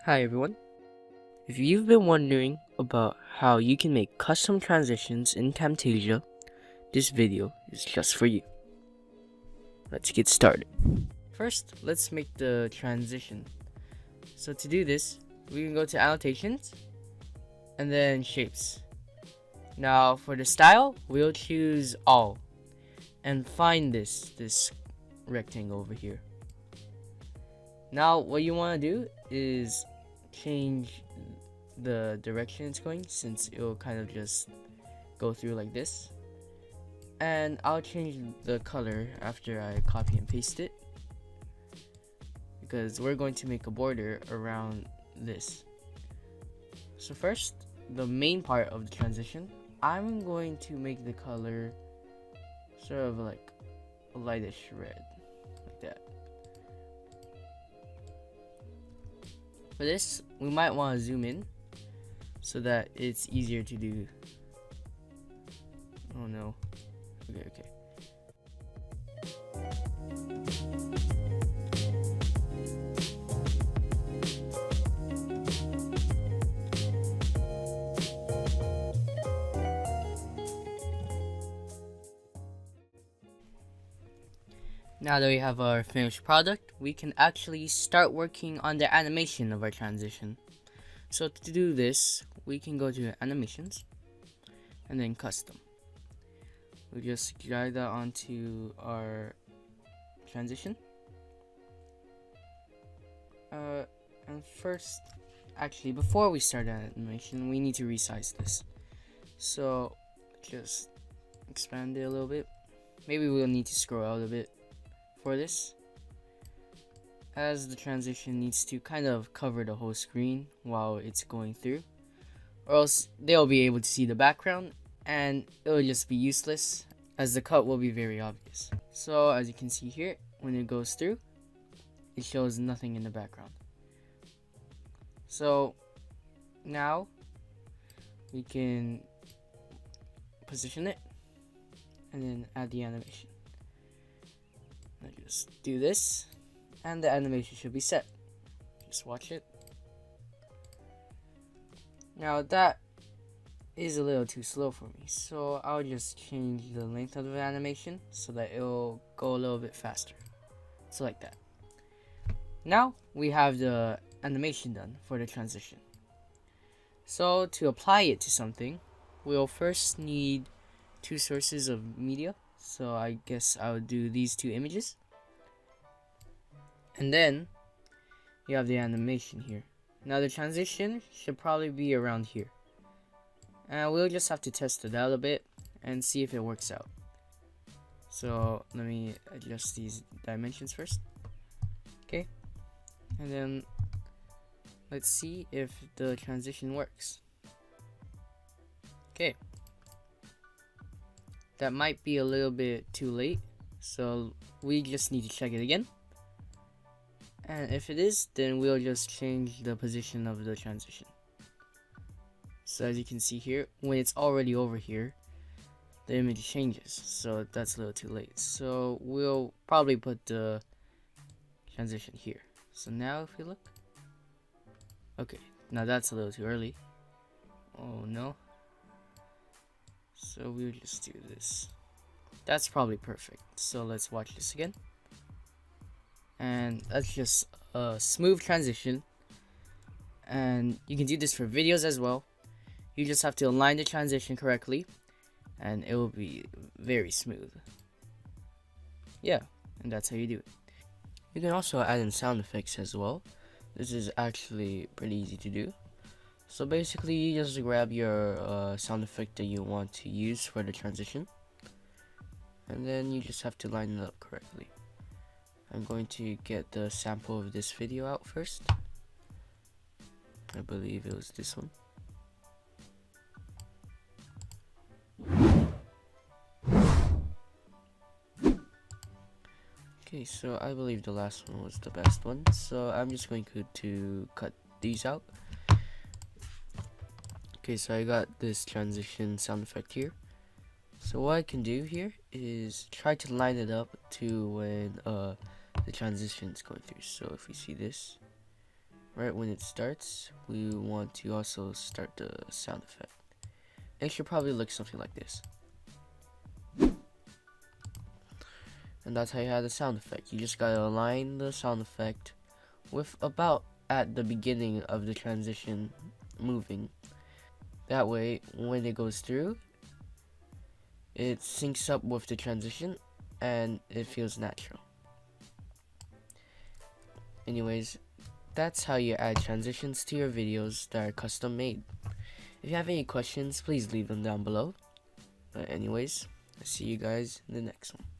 Hi everyone. If you've been wondering about how you can make custom transitions in Camtasia, this video is just for you. Let's get started. First, let's make the transition. So to do this, we can go to annotations and then shapes. Now for the style, we'll choose all and find this rectangle over here. Now what you want to do is change the direction it's going, since it'll kind of just go through like this, and I'll change the color after I copy and paste it, because we're going to make a border around this. So first, the main part of the transition, I'm going to make the color sort of like a lightish red, like that. For this, we might want to zoom in so that it's easier to do. Oh no. Okay. Now that we have our finished product, we can actually start working on the animation of our transition. So to do this, we can go to animations and then custom. We'll just drag that onto our transition. And first, actually, before we start animation, we need to resize this. So just expand it a little bit. Maybe we'll need to scroll out a bit for this, as the transition needs to kind of cover the whole screen while it's going through, or else they'll be able to see the background and it'll just be useless, as the cut will be very obvious. So as you can see here, when it goes through, it shows nothing in the background. So now we can position it and then add the animation. I just do this and the animation should be set. Just watch it. Now that is a little too slow for me, so I'll just change the length of the animation so that it'll go a little bit faster. So like that. Now we have the animation done for the transition. So to apply it to something, we'll first need two sources of media. So I guess I would do these two images. And then you have the animation here. Now the transition should probably be around here. And we'll just have to test it out a bit and see if it works out. So let me adjust these dimensions first. Okay. And then let's see if the transition works. Okay. That might be a little bit too late, so we just need to check it again. And if it is, then we'll just change the position of the transition. So as you can see here, when it's already over here, the image changes, so that's a little too late. So we'll probably put the transition here. So now if we look, okay, now that's a little too early. Oh no. So we'll just do this. That's probably perfect. So let's watch this again. And that's just a smooth transition. And you can do this for videos as well. You just have to align the transition correctly and it will be very smooth. Yeah, and that's how you do it. You can also add in sound effects as well. This is actually pretty easy to do. So basically, you just grab your sound effect that you want to use for the transition, and then you just have to line it up correctly. I'm going to get the sample of this video out first. I believe it was this one. Okay, so I believe the last one was the best one, so I'm just going to cut these out. Okay, so I got this transition sound effect here. So what I can do here is try to line it up to when the transition is going through. So if we see this, right when it starts, we want to also start the sound effect. It should probably look something like this. And that's how you have the sound effect. You just gotta align the sound effect with about at the beginning of the transition moving. That way, when it goes through, it syncs up with the transition and it feels natural. Anyways, that's how you add transitions to your videos that are custom made. If you have any questions, please leave them down below. But anyways, I'll see you guys in the next one.